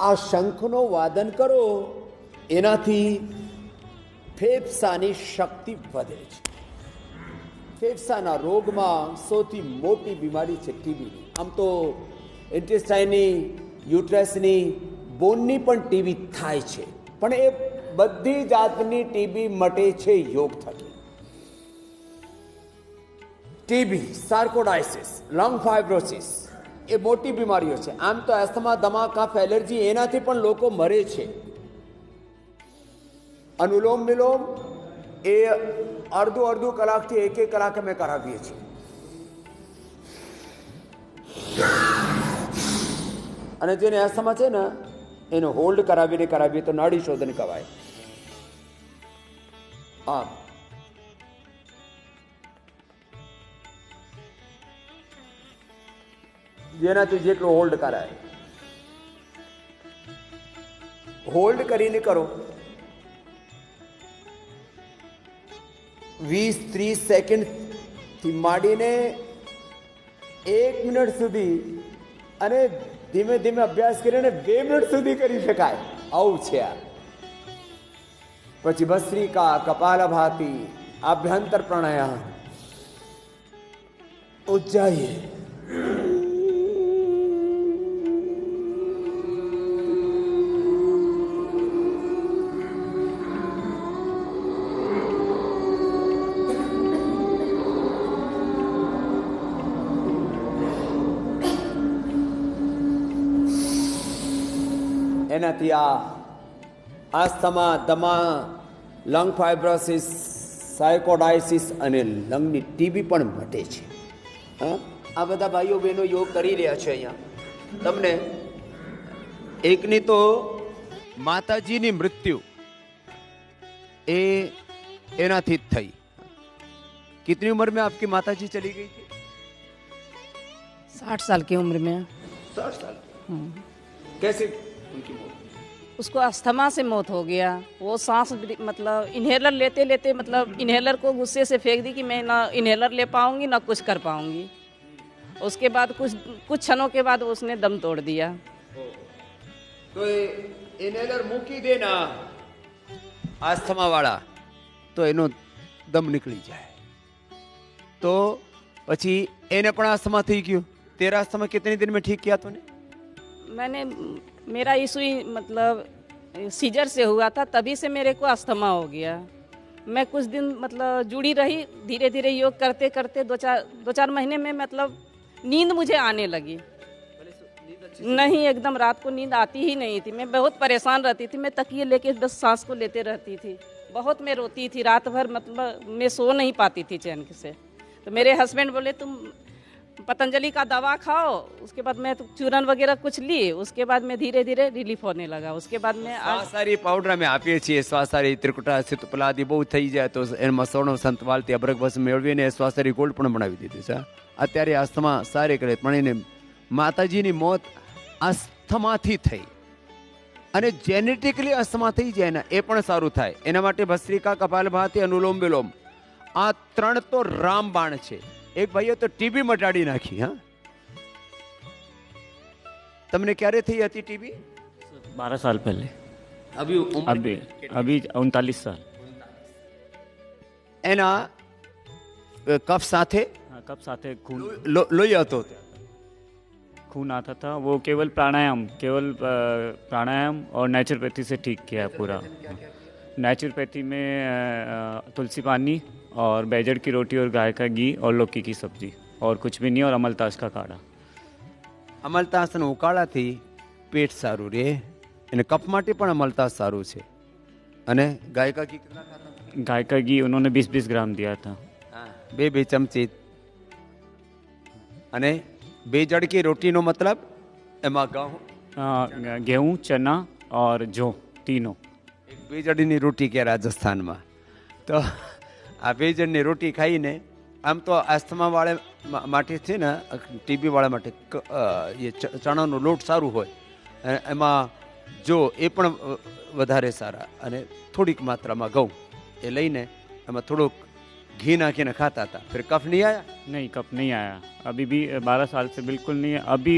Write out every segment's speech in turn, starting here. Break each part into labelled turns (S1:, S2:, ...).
S1: આ શંખનો વાદન કરો એનાથી ફેફસાની શક્તિ વધે છે. ફેફસાના રોગમાં સૌથી મોટી બીમારી છે ટીબીની. આમ તો ઇન્ટેસ્ટાઇનની, યુટ્રસની, બોનની પણ ટીબી થાય છે, પણ એ બધી જાતની ટીબી મટે છે યોગ થકી. ટીબી, સાર્કોડાઇસિસ, લંગ ફાઇબ્રોસિસ એ મોટી બીમારીઓ છે. આમ તો એસ્થમા, દમા, કફ, એલર્જી એનાથી પણ લોકો મરે છે. અનુલોમ વિલોમ એ અડધું કલાકથી એક કલાક અમે કરાવીએ છીએ. અને જેને એસ્થમા છે ને એને હોલ્ડ કરાવીએ તો નાડી શોધન કહેવાય. આમ જેનાથી જેટલું હોલ્ડ કરાય, હોલ્ડ કરીને કરો 20-30 સેકન્ડથી માંડીને 1 મિનિટ સુધી, અને ધીમે ધીમે અભ્યાસ કરીને 2 મિનિટ સુધી કરી શકાય. આવું છે આ. પછી ભસ્ત્રિકા, કપાલભાતિ, આભ્યંતર પ્રાણાયામ, ઉજ્જાઈ, એનાથી આ આસ્થમા, દમા, લંગ ફાઇબ્રોસિસ, સાયકોડાઇસિસ અને લંગની ટીબી પણ મટે છે. હા, આ બધા ભાઈઓ બહેનો યોગ કરી રહ્યા છે. અહીંયા તમને એકની તો માતાજીની મૃત્યુ એનાથી જ થઈ. कितनी उम्र में आपकी माताजी चली गई थी?
S2: 60 साल की उम्र में.
S1: 60 साल. कैसे उनकी मौत?
S2: उसको अस्थमा से मौत हो गया. वो सांस मतलब इन्हेलर लेते लेते मतलब इन्हेलर को गुस्से से फेंक दी कि मैं ना इन्हेलर ले पाऊंगी ना कुछ कर पाऊंगी. उसके बाद कुछ क्षणों के बाद उसने दम तोड़ दिया.
S1: तो इन्हेलर મૂકી દેના આસ્થમા વાળા તો એનો દમ નીકળી જાય. तो પછી એને પણ આસ્થમા થઈ ગયો. तेरा आस्थमा कितने दिन में ठीक किया तूने?
S2: मैंने मेरा इशू मतलब सीजर से हुआ था, तभी से मेरे को अस्थमा हो गया. मैं कुछ दिन मतलब जुड़ी रही, धीरे धीरे योग करते करते 2-4 महीने में मतलब नींद मुझे आने लगी. नहीं, एकदम रात को नींद आती ही नहीं थी. मैं बहुत परेशान रहती थी. मैं तकिए लेके बस सांस को लेते रहती थी. बहुत मैं रोती थी रात भर, मतलब मैं सो नहीं पाती थी चैन से. तो मेरे हस्बैंड बोले तुम पतंजलि का दवा खाओ. उसके बाद मैं चूरन वगैरह कुछ ली. उसके बाद में धीरे धीरे रिलीफ होने लगा. उसके बाद में
S1: શ્વાસારી પાવડર અમે આપીએ છીએ. શ્વાસારી, ત્રિકુટા, સિતપલાદી બહુ થઈ જાય તો એમાં સોનો સંતવાલથી અબરક બસ મેળવીને શ્વાસારી ગોલ્ડ પણ બનાવી દીધું છે. અત્યારે આસ્થમા સારી કરે. પણ એને માતાજીની મોત આસ્થમાથી થઈ, અને જેનેટિકલી આસ્થમા થઈ જાય ને એ પણ સારું થાય. એના માટે ભસ્ત્રિકા, કપાલભાતિ, અનુલોમ વિલોમ આ 3 તો રામબાણ છે. એક ભાઈએ તો ટીબી મટાડી નાખી. હા, તમને ક્યારે થઈ હતી ટીબી?
S3: 12 साल पहले.
S1: अभी
S3: 39 साल.
S1: એના કફ સાથે
S3: कब साथ है खून
S1: લોહી હતો.
S3: खून आता था. वो केवल प्राणायाम और नेचुरोपैथी से ठीक किया है पूरा. नेचुरोपैथी में तुलसी पानी और बैजड़ की रोटी और गाय का घी और लौकी की सब्जी और कुछ भी नहीं, और अमलतास का काढ़ा.
S1: અમલતાસનો ઉકાળાથી પેટ સારું રહે, અને કફ માટે પણ અમલતાસ સારું છે. અને ગાય કા ઘી કેટલા ખાતા?
S3: गाय का घी उन्होंने 20-20 ग्राम दिया था.
S1: હા, 2 ચમચી. અને બેજડ की રોટીનો મતલબ એમાં ઘઉં,
S3: गेहूँ, चना और जौ तीनों.
S1: એક બેજડની રોટી કે રાજસ્થાનમાં તો આ બેજડની રોટી ખાઈને આમ તો આસ્થમા વાળા માટે છે ને, ટીબી વાળા માટે એ ચણાનો લોટ સારું હોય. એમાં જો એ પણ વધારે સારા, અને થોડીક માત્રામાં ઘઉં એ લઈને એમાં થોડોક घी ना के ना खाता था, फिर कफ नहीं आया?
S3: नहीं, कप नहीं आया अभी भी। 12 साल से बिल्कुल नहीं है। अभी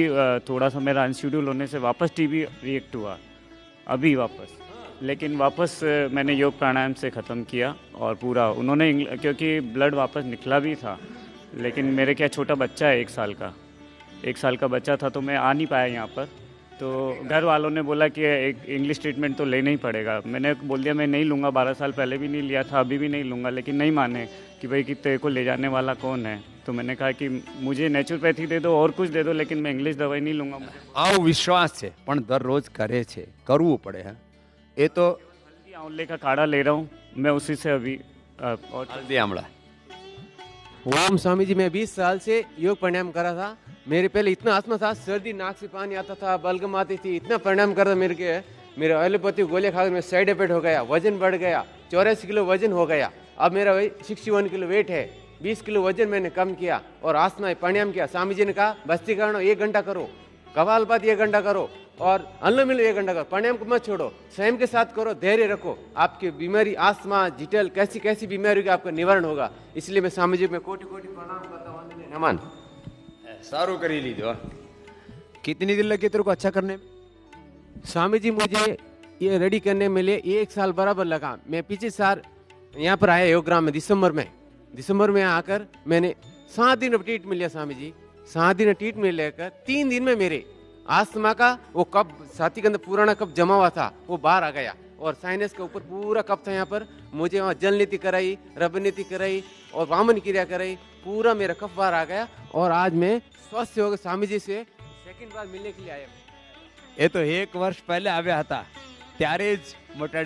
S3: थोड़ा सा मेरा अनशेड्यूल होने से वापस टीबी रिएक्ट हुआ अभी वापस। लेकिन वापस मैंने योग प्राणायाम से ख़त्म किया और पूरा उन्होंने क्योंकि ब्लड वापस निकला भी था, लेकिन मेरे क्या छोटा बच्चा है 1 साल का बच्चा था, तो मैं आ नहीं पाया यहाँ पर। तो घर वालों ने बोला कि एक इंग्लिश ट्रीटमेंट तो लेना ही पड़ेगा। मैंने बोल दिया मैं नहीं लूँगा, 12 साल पहले भी नहीं लिया था, अभी भी नहीं लूँगा। लेकिन नहीं माने कि भाई कि तेरे को ले जाने वाला कौन है। तो मैंने कहा कि मुझे नेचुरोपैथी दे दो और कुछ दे दो, लेकिन मैं इंग्लिश दवाई नहीं लूँगा।
S1: આવો વિશ્વાસ છે પણ દરરોજ કરે છે, કરવું પડે હે। એ તો
S3: हल्दी आंवले का काढ़ा ले रहा हूँ मैं, उसी से अभी और
S1: હલ્દી આમળા।
S4: ओम स्वामी जी, मैं 20 साल से योग प्राणायाम कर रहा था। मेरे पहले इतना अस्थमा था, सर्दी, नाक से पानी आता था, बलगम आती थी, इतना प्राणायाम कर रहा मेरे के मेरे एलोपैथी गोले खाकर मेरा साइड इफेक्ट हो गया, वजन बढ़ गया, 84 किलो वजन हो गया। अब मेरा 61 किलो वेट है, 20 किलो वजन मैंने कम किया और आसना प्राणायाम किया। स्वामी जी ने कहा भस्त्रीकरण 1 घंटा करो, कपालभाति 1 घंटा करो और अनुलोम विलोम 1 घंटा करो। प्राणायाम को मत छोड़ो, स्वयं के साथ करो, धैर्य रखो। आपकी बीमारी आस्थमा, जिटल, कैसी कैसी बीमारी का आपका निवारण होगा। इसलिए मैं स्वामी जी में कोटि कोटि प्रणाम करता हूँ, वंदने नमन।
S1: સારું કરી લીધો। कितनी दिन लगी तेरे को अच्छा करने में?
S4: स्वामी जी मुझे ये रेडी करने में लिए 1 साल बराबर लगा। मैं पिछले साल यहाँ पर आया योगग्राम में दिसंबर में आकर मैंने 7 दिन ट्रीटमेंट लिया। स्वामी जी 7 दिन ट्रीटमेंट लेकर 3 दिन में मेरे आस्थमा का वो कप, छाती के अंदर पुराना कप जमा हुआ था वो बाहर आ गया और साइनस के ऊपर पूरा कप था। यहाँ पर मुझे वहाँ जल नीति कराई, रब नीति कराई और वामन क्रिया कराई, पूरा मेरा कफ बाहर आ गया और आज मैं स्वस्थ हो गया। स्वामी जी से सेकंड बार मिलने के लिए आया।
S1: એ તો 1 વર્ષ પહેલે આવ્યા હતા ત્યારે જ મોટા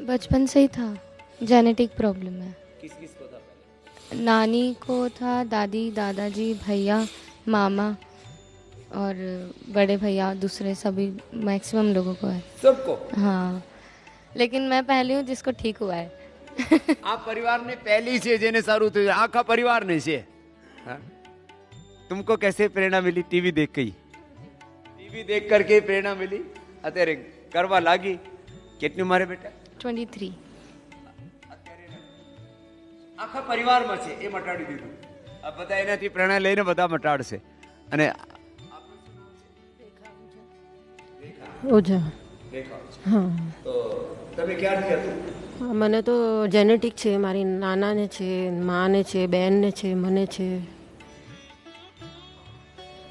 S5: बचपन से ही था, जेनेटिक प्रॉब्लम है।
S4: किस किस को था पहले?
S5: नानी को था, दादी, दादाजी, भैया, मामा और बड़े भैया, दूसरे सभी मैक्सिमम लोगों को है।
S1: सबको?
S5: हाँ, लेकिन मैं पहली हूँ जिसको ठीक हुआ है।
S1: આ પરિવારને પહેલી છે જેને સારું થયું, આખા પરિવારને છે. हाँ? तुमको कैसे प्रेरणा मिली? टीवी देख के ही? टीवी देख करके प्रेरणा मिली? અત્યારે કરવા લાગી? કેટલી ઉંમરે બેટા?
S5: 23।
S1: આખા પરિવારમાં છે એ મટાડી દીધું. આ બધા એનાથી પ્રેરણા લઈને બધા મટાડશે. અને
S6: ઓઝા. હા,
S1: તો તમે ક્યારથી હતું?
S6: મને તો જેનેટિક છે, મારી નાનાને છે, માને છે, બેનને છે, મને છે.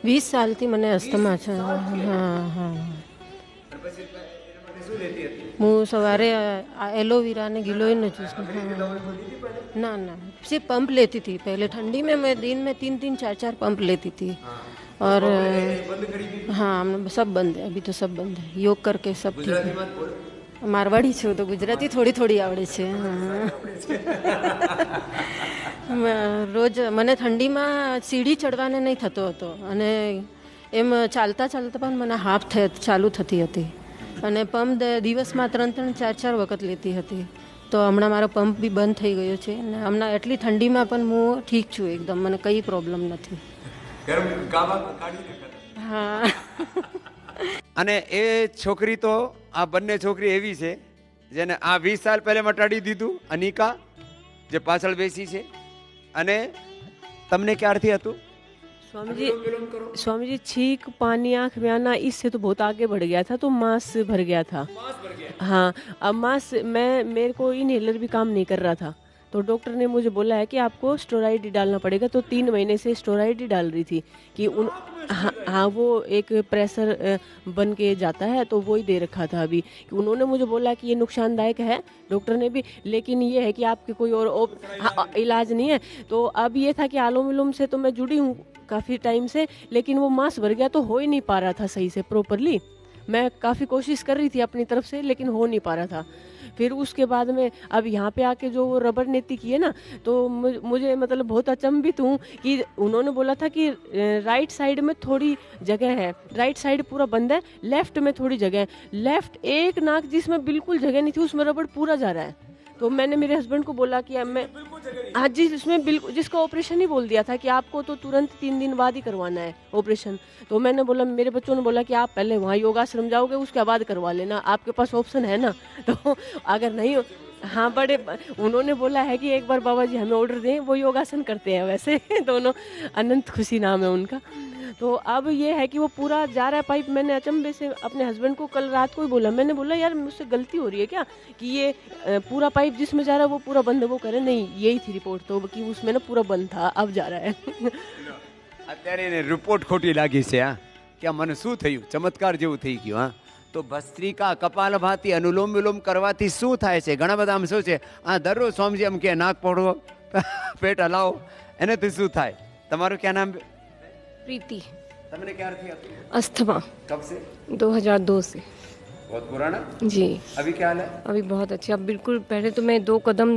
S6: 20 સાલથી મને અસ્થમા છે. હા હા. હું સવારે एलोवेरा ने गिलोय जूस ना सिर्फ पंप लेती थी पहले. ठंडी में मैं दिन में 3-3, 4-4 पंप लेती थी. और हाँ, सब बंद है अभी तो, सब बंद है. योग करके सब ठीक है. મારવાડી છું તો ગુજરાતી થોડી થોડી આવડે છે. રોજ મને ઠંડીમાં સીડી ચડવાને નહીં થતો હતો અને એમ ચાલતા ચાલતા પણ મને હાફ ચાલુ થતી હતી અને પંપ દિવસમાં 3-3, 4-4 વખત લેતી હતી. તો હમણાં મારો પંપ બી બંધ થઈ ગયો છે અને હમણાં એટલી ઠંડીમાં પણ હું ઠીક છું એકદમ, મને કંઈ પ્રોબ્લેમ નથી. હા.
S1: અને એ છોકરી તો આ બંને છોકરી એવી છે જેને આ 20 સાલ પહેલા મટાડી દીધું. અનિકા જે પાછળ બેસી છે. અને તમને ક્યારથી હતું?
S7: स्वामी जी छींक पानी आँख में आना, इससे तो बहुत आगे बढ़ गया था, तो मांस भर गया था. हाँ, अब मांस मेरे को इनहेलर भी काम नहीं कर रहा था, तो डॉक्टर ने मुझे बोला है कि आपको स्टेरॉइड डालना पड़ेगा. तो 3 महीने से स्टेरॉइड डाल रही थी कि हाँ वो एक प्रेशर बन के जाता है, तो वो ही दे रखा था अभी. कि उन्होंने मुझे बोला कि ये नुकसानदायक है, डॉक्टर ने भी, लेकिन ये है कि आपके कोई और इलाज नहीं है. तो अब ये था कि आलोम विलोम से तो मैं जुड़ी हूँ काफ़ी टाइम से, लेकिन वो मांस भर गया तो हो ही नहीं पा रहा था सही से प्रॉपरली. मैं काफ़ी कोशिश कर रही थी अपनी तरफ से, लेकिन हो नहीं पा रहा था. फिर उसके बाद में अब यहाँ पे आके जो वो रबर नीति की है ना, तो मुझे मतलब बहुत अचंभित हूँ कि उन्होंने बोला था कि राइट साइड में थोड़ी जगह है, राइट साइड पूरा बंद है, लेफ्ट में थोड़ी जगह है. लेफ्ट एक नाक जिसमें बिल्कुल जगह नहीं थी, उसमें रबर पूरा जा रहा है. तो मैंने मेरे हस्बैंड को बोला कि अब मैं हाँ जी, इसमें बिल्कुल जिसका ऑपरेशन ही बोल दिया था कि आपको तो तुरंत 3 दिन बाद ही करवाना है ऑपरेशन. तो मैंने बोला, मेरे बच्चों ने बोला कि आप पहले वहाँ योगाश्रम जाओगे, उसके बाद करवा लेना, आपके पास ऑप्शन है ना. तो अगर नहीं हो, हाँ, बड़े उन्होंने बोला है कि एक बार बाबा जी हमें ऑर्डर दें, वो योगासन करते हैं वैसे. दोनों अनंत खुशी नाम है उनका. तो अब ये है कि वो पूरा जा रहा है पाइप. मैंने अचंभे से अपने हस्बैंड को कल रात को ही बोला, मैंने बोला यार मुझसे गलती हो रही है क्या कि ये पूरा पाइप जिसमें जा रहा है वो पूरा बंद है. वो करे नहीं, यही थी रिपोर्ट तो कि उसमें ना पूरा बंद था, अब जा रहा है.
S1: અત્યારે એને રિપોર્ટ ખોટી લાગી છે. હા, કે મને શું થયું? ચમત્કાર જેવું થઈ ગયું. હા, તો ભસ્ત્રિકા કપાલભાતિ અનુલોમ વિલોમ કરવાથી શું થાય છે? ઘણા બધા આમ શું છે, આ દરરોજ સ્વામીજી એમ કે નાક પકડો, પેટ હલાવો, એનાથી શું થાય? તમારું ક્યાં નામ?
S6: प्रीति.
S1: તમને ક્યારથી હતું?
S6: अस्थमा
S1: કબ से?
S6: 2002 से.
S1: बहुत पुराना.
S6: जी,
S1: अभी क्या हाल है?
S6: अभी बहुत अच्छी. अब बिल्कुल, पहले तो मैं 2 कदम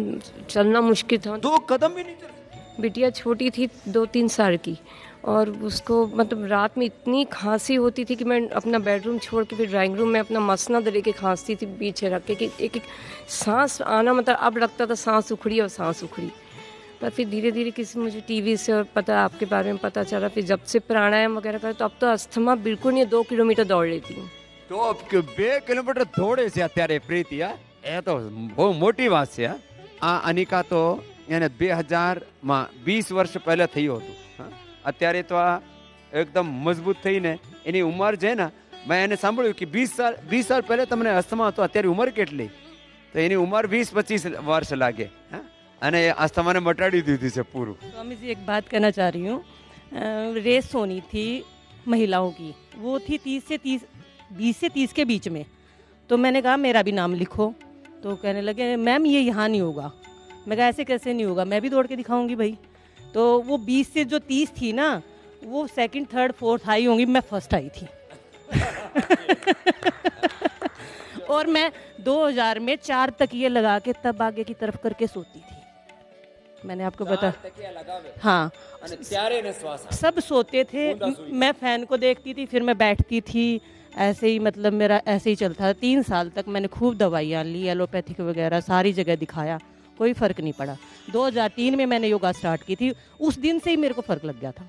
S6: चलना मुश्किल था.
S1: 2 कदम भी नहीं चल.
S6: बिटिया छोटी थी 2-3 साल की, और उसको मतलब रात में इतनी खांसी होती थी कि मैं अपना बेडरूम छोड़ के फिर ड्राइंग रूम में अपना मसनद लेके खांसती थी पीछे रख के, कि एक सांस आना, मतलब अब लगता था सांस उखड़ी और सांस उखड़ी. पर फिर धीरे धीरे किसी मुझे टीवी से और पता आपके बारे में पता चला, फिर जब से प्राणायाम वगैरह करे तो अब तो अस्थमा बिल्कुल नहीं, 2 किलोमीटर दौड़ लेती हूँ.
S1: તો 2 કિલોમીટર દોડે છે અત્યારે પ્રીતિ. હા, એ તો બહુ મોટી વાત છે. આ અનિકા તો એને 2020 વર્ષ પહેલા થયું હતું. હા, અત્યારે તો આ એકદમ મજબૂત થઈને એની ઉંમર છે ને, મેં એને સાંભળ્યું કે 20 સાલ પહેલા તમને અસ્થમા હતો, અત્યારે ઉંમર કેટલી? તો એની ઉંમર 20-25 વર્ષ લાગે. હા, અને અસ્થમાને મટાડી દીધી છે પૂરું.
S7: स्वामी जी एक बात कहना चाह रही हूँ. रेस होनी थी महिलाओं की, वो थी 20 से 30 के बीच में. तो मैंने कहा मेरा भी नाम लिखो. तो कहने लगे मैम ये यहाँ नहीं होगा. मैं कहा ऐसे कैसे नहीं होगा, मैं भी दौड़ के दिखाऊंगी भाई. तो वो 20 से जो 30 थी ना, वो 2nd, 3rd, 4th आई होंगी, मैं फर्स्ट आई थी. और मैं 2000 में 4 तकिए लगा के तब आगे की तरफ करके सोती थी. मैंने आपको बता, हाँ, सब सोते थे, मैं फैन को देखती थी, फिर मैं बैठती थी,
S8: ऐसे ही मतलब मेरा ऐसे ही चलता था। 3 साल तक मैंने खूब दवाइयाँ ली, एलोपैथिक वगैरह सारी जगह दिखाया, कोई फ़र्क नहीं पड़ा। 2003 में मैंने योगा स्टार्ट की थी, उस दिन से ही मेरे को फ़र्क लग गया था।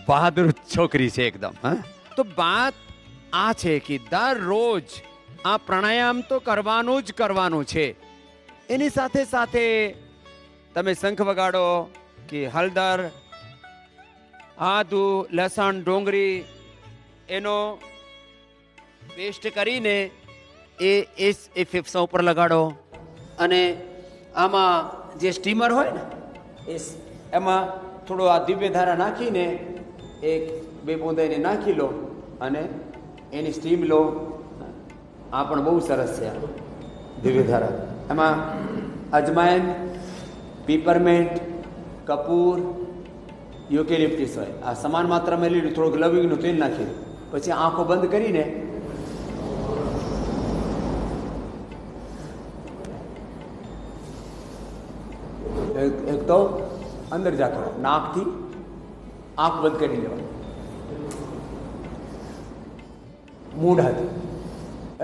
S1: બહાદુર છોકરી છે એકદમ. હા, તો વાત આ છે કે દરરોજ આ પ્રાણાયામ તો કરવાનું જ કરવાનું છે. એની સાથે સાથે તમે શંખ વગાડો કે હળદર, આદુ, લસણ, ડુંગળી એનો પેસ્ટ કરીને એ ફેફસા ઉપર લગાડો. અને આમાં જે સ્ટીમર હોય ને એમાં થોડો આ દિવ્ય ધારા નાખીને 1-2 બૂંદ એને નાખી લો અને એની સ્ટીમ લો. આ પણ બહુ સરસ છે દિવ્ય ધારા. એમાં અજમાઈન, પીપરમેન્ટ, કપૂર, યુકેલિપ્ટિસ હોય. આ સમાન માત્રામાં લીધું, થોડુંક લવિંગનું તેલ નાખી પછી આંખો બંધ કરીને એક તો અંદર જાતો નાકથી આંખ બંધ કરી લેવાની, મૂઢાથી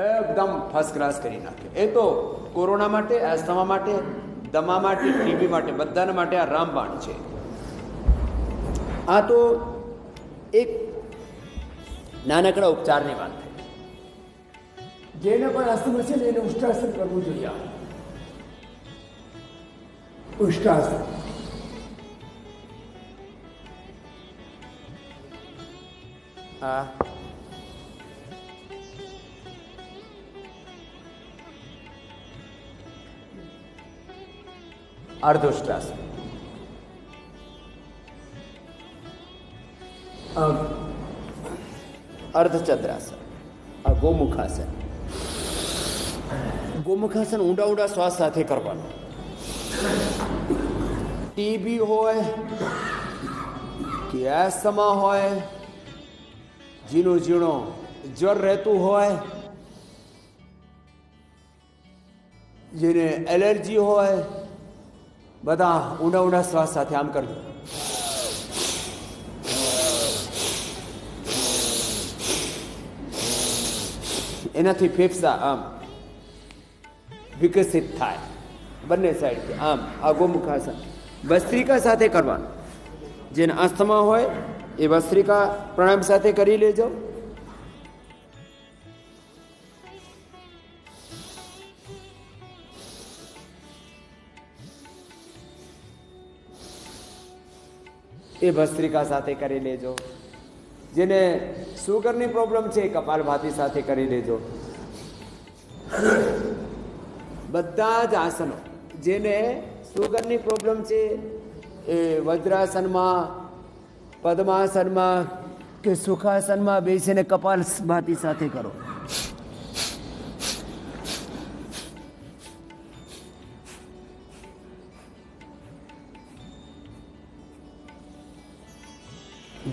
S1: એકદમ ફર્સ્ટ ક્લાસ કરી નાખે. એ તો કોરોના માટે, એસ્થમા માટે, દમા માટે, ટીબી માટે, બધાના માટે આ રામબાણ છે. આ તો એક નાનકડા ઉપચારની વાત થઈ. જેને પણ અસ્થમા છે ને એને ઉષ્ટાસન કરવું જોઈએ. ઉષ્ટાસન હા અર્ધોષ્ટાસન, અર્ધચંદ્રાસન, આ ગોમુખાસન. ગોમુખાસન ઊંડા ઊંડા શ્વાસ સાથે કરવાનું. ટીબી હોય કે એસ્થમા હોય, ઝીણો ઝીણો જ્વર રહેતું હોય, જેને એલર્જી હોય, બધા ઊંડા ઊંડા શ્વાસ સાથે આમ કરજો. એનાથી ફેફસા આમ વિકસિત થાય બંને સાઈડથી. આમ આ ગોમુખાસન ભસ્ત્રિકા સાથે કરવાનું. જેને અસ્થમા હોય એ ભસ્ત્રિકા પ્રાણાયામ સાથે કરી લેજો. એ ભસ્ત્રિકા સાથે કરી લેજો. જેને સુગરની પ્રોબ્લેમ છે કપાલભાતી સાથે કરી લેજો. બધા જ આસનો, જેને સુગરની પ્રોબ્લેમ છે એ વજ્રાસનમાં, પદ્માસનમાં કે સુખાસનમાં બેસીને કપાલભાતી સાથે કરો.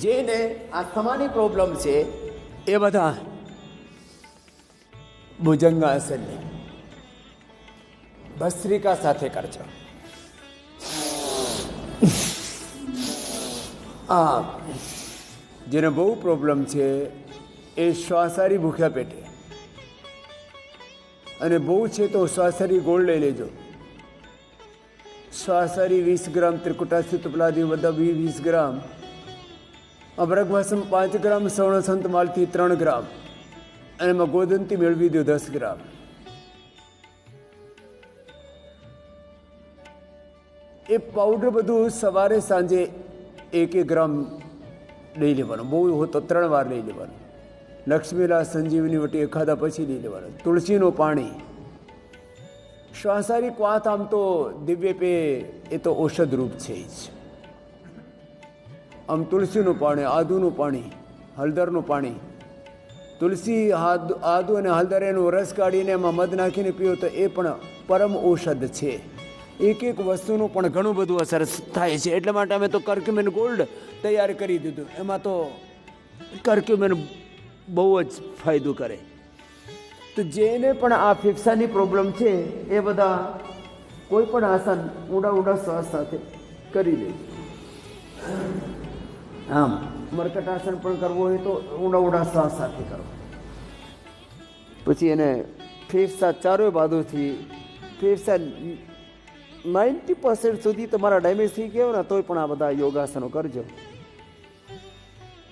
S1: જેને અસ્થમાની પ્રોબ્લેમ છે એ બધા ભુજંગાસનની ભસ્ત્રિકા સાથે કરજો. આ જેને બહુ પ્રોબ્લેમ છે એ શ્વાસારી ભૂખ્યા પેટે, અને બહુ છે તો શ્વાસારી ગોળ લઈ લેજો. શ્વાસારી 20 ગ્રામ, ત્રિકુટાસી તુપલાદી બધા 20 ગ્રામ, અભ્રગવાસમ 5 ગ્રામ, સવર્ણ સંત માલથી 3 ગ્રામ, અને એમાં ગોદંતી મેળવી દો 10 ગ્રામ. એ પાવડર બધું સવારે સાંજે 1 ગ્રામ લઈ લેવાનું. બહુ હોય તો 3 વાર લઈ લેવાનું. લક્ષ્મીલા સંજીવની વટી ખાધા પછી લઈ લેવાનું. તુલસીનું પાણી, શ્વાસારી ક્વાથ આમ તો દિવ્ય પે, એ તો ઔષધ રૂપ છે જ. આમ તુલસીનું પાણી, આદુનું પાણી, હળદરનું પાણી. તુલસી, આદુ અને હળદર એનો રસ કાઢીને એમાં મધ નાખીને પીઓ તો એ પણ પરમ ઔષધ છે. એક એક વસ્તુનું પણ ઘણું બધું અસર થાય છે. એટલા માટે અમે તો કર્ક્યુમિન ગોલ્ડ તૈયાર કરી દીધું. એમાં તો કર્ક્યુમિન બહુ જ ફાયદો કરે. તો જેને પણ આ ફેફસાની પ્રોબ્લેમ છે એ બધા કોઈ પણ આસન ઊંડા ઊંડા શ્વાસ સાથે કરી લે. આમ મરકટાસન પણ કરવું હોય તો ઊંડા ઊંડા શ્વાસ સાથે કરો. પછી એને ફેફસા ચારે બાજુથી ફેફસા 90% સુધી તમારા ડેમેજ થઈ ગયો ને તોય પણ આ બધા યોગાસનો કરજો.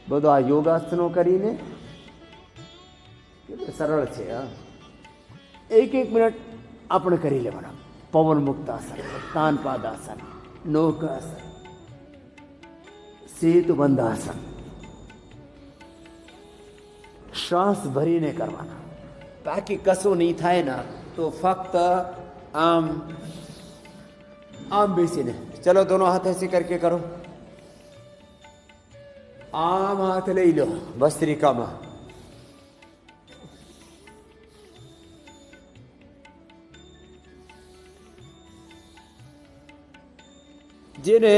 S1: બધું આ યોગાસનો કરીને કેટલું સરળ છે. હા, 1 મિનિટ આપણે કરી લેવાના. પવન મુક્તાસન, તાનપાદાસન, નૌકાસન, સેતુ બંધાસન, શ્વાસ ભરીને કરવાના. બાકી કશું નહીં થાય ને તો ફક્ત આમ આમ બેસીને. ચલો દોનો હાથ ऐसे करके करो. આમ હાથ લઈ લો ભસ્ત્રિકામાં. જેને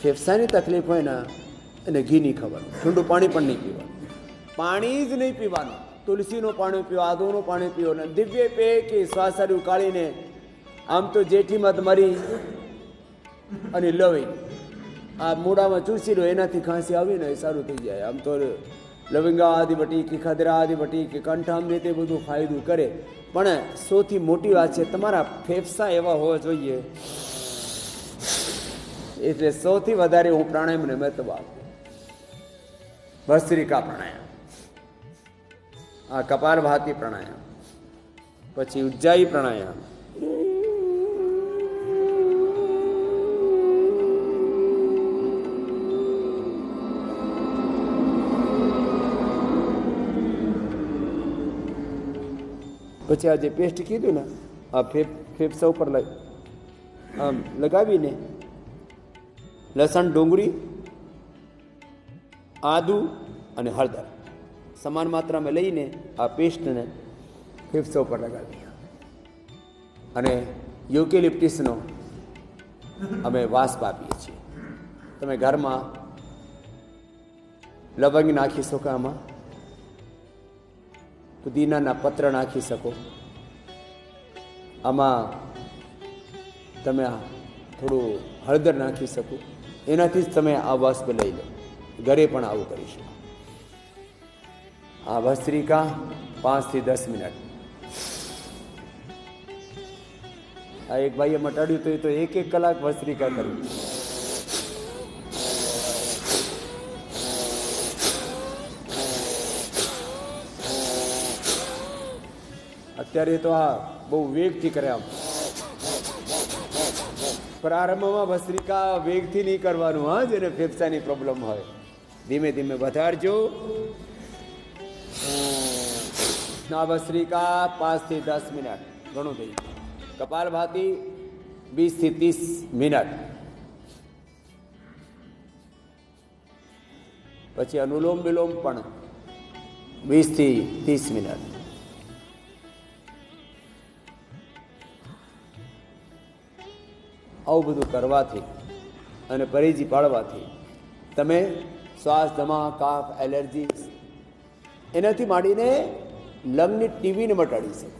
S1: ફેફસાની તકલીફ હોય ને એને ઘી નહીં ખાવાનું, ઠંડુ પાણી પણ નહીં પીવાનું, પાણી જ નહીં પીવાનું. તુલસીનું પાણી પીવો, આદુનું પાણી પીવો ને દિવ્ય પે કે શ્વાસ ઉકાળીને આમ તો જેઠીમાં તમારી અને લવિંગ આ મૂળામાં ચૂસી લો, એનાથી ખાંસી આવી ને એ સારું થઈ જાય. આમ તો લવિંગા આદિ બટી કે ખદરા આદિ બટી કે કંઠામને તે બધું ફાયદો કરે. પણ સૌથી મોટી વાત છે તમારા ફેફસા એવા હોવા જોઈએ. એટલે સૌથી વધારે હું પ્રાણાયામને મહત્વ આપું. ભસ્ત્રિકા પ્રાણાયામ, આ કપાલભાતિ પ્રાણાયામ, પછી ઉજ્જાઈ પ્રાણાયામ, પછી આ જે પેસ્ટ કીધું ને આ ફેફસા ઉપર આમ લગાવીને લસણ, ડુંગળી, આદુ અને હળદર સમાન માત્રામાં લઈને આ પેસ્ટને ફેફસા ઉપર લગાવીએ. અને યુકેલિપ્ટિસનો અમે વાસ્પ આપીએ છીએ. તમે ઘરમાં લવંગ નાખી શકો, આમાં પુદીનાના પત્ર નાખી શકો, આમાં તમે થોડું હળદર નાખી શકો. એનાથી જ તમે આ વાસ્પ લઈ લો. ઘરે પણ આવું કરી શકો. આ ભસ્ત્રિકા 5 થી 10 મિનિટ. આ એક ભાઈએ મટાડ્યું તો એ તો 1 કલાક ભસ્ત્રિકા કરવી. અત્યારે તો આ બહુ વેગથી કરે. આમ પ્રારંભમાં ભસ્ત્રિકા વેગથી નહીં કરવાનું. હા, જેને ફેફસાની પ્રોબ્લેમ હોય ધીમે ધીમે વધારજો. આ ભસ્ત્રિકા 5 થી 10 મિનિટ ઘણું થઈ ગયું. કપાલભાતિ 20 થી 30 મિનિટ. પછી અનુલોમ વિલોમ પણ 20 થી 30 મિનિટ. આવું બધું કરવાથી અને પરેજી પાળવાથી તમે શ્વાસ, દમા, કાફ, એલર્જી એનાથી માંડીને લંગની ટીબીને મટાડી શકો.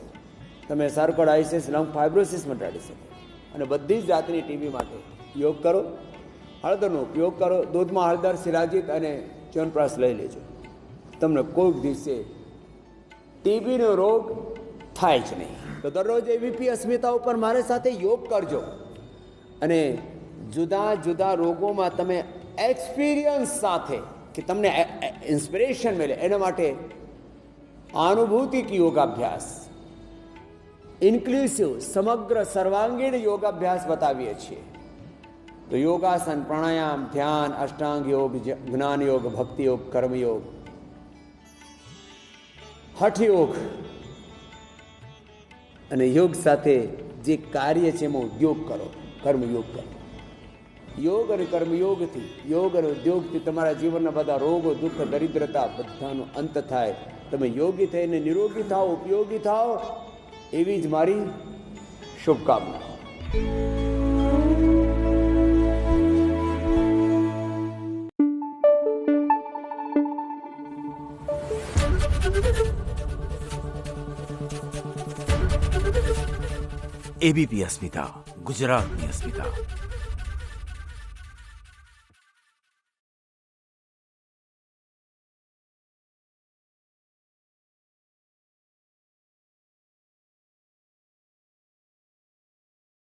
S1: તમે સાર્કોઇડાઇટિસ, લંગ ફાઇબ્રોસિસ મટાડી શકો. અને બધી જ જાતની ટીબી માટે યોગ કરો. હળદરનો ઉપયોગ કરો. દૂધમાં હળદર, શિલાજીત અને ચ્યવનપ્રાશ લઈ લેજો. તમને કોઈક દિવસે ટીબીનો રોગ થાય જ નહીં. તો દરરોજ એવીપી અસ્મિતા ઉપર મારી સાથે યોગ કરજો. અને જુદા જુદા રોગોમાં તમે એક્સપિરિયન્સ સાથે કે તમને ઇન્સ્પિરેશન મળે એના માટે અનુભૂતિક યોગાભ્યાસ, ઇન્ક્લુસિવ સમગ્ર સર્વાંગીણ યોગાભ્યાસ બતાવીએ છીએ. તો યોગાસન, પ્રાણાયામ, ધ્યાન, અષ્ટાંગ યોગ, જ્ઞાન યોગ, ભક્તિ યોગ, કર્મયોગ, હઠ યોગ અને યોગ સાથે જે કાર્ય છે એમાં ઉદ્યોગ કરો, કર્મયોગ કરો. યોગ અને કર્મયોગથી, યોગ અને ઉદ્યોગથી તમારા જીવનના બધા રોગો, દુઃખ, દરિદ્રતા બધાનો અંત થાય. તમે યોગી થઈને નિરોગી થાઓ, ઉપયોગી થાઓ, એવી જ મારી શુભકામના.
S9: એબીપી અસ્મિતા, ગુજરાતની અસ્મિતા.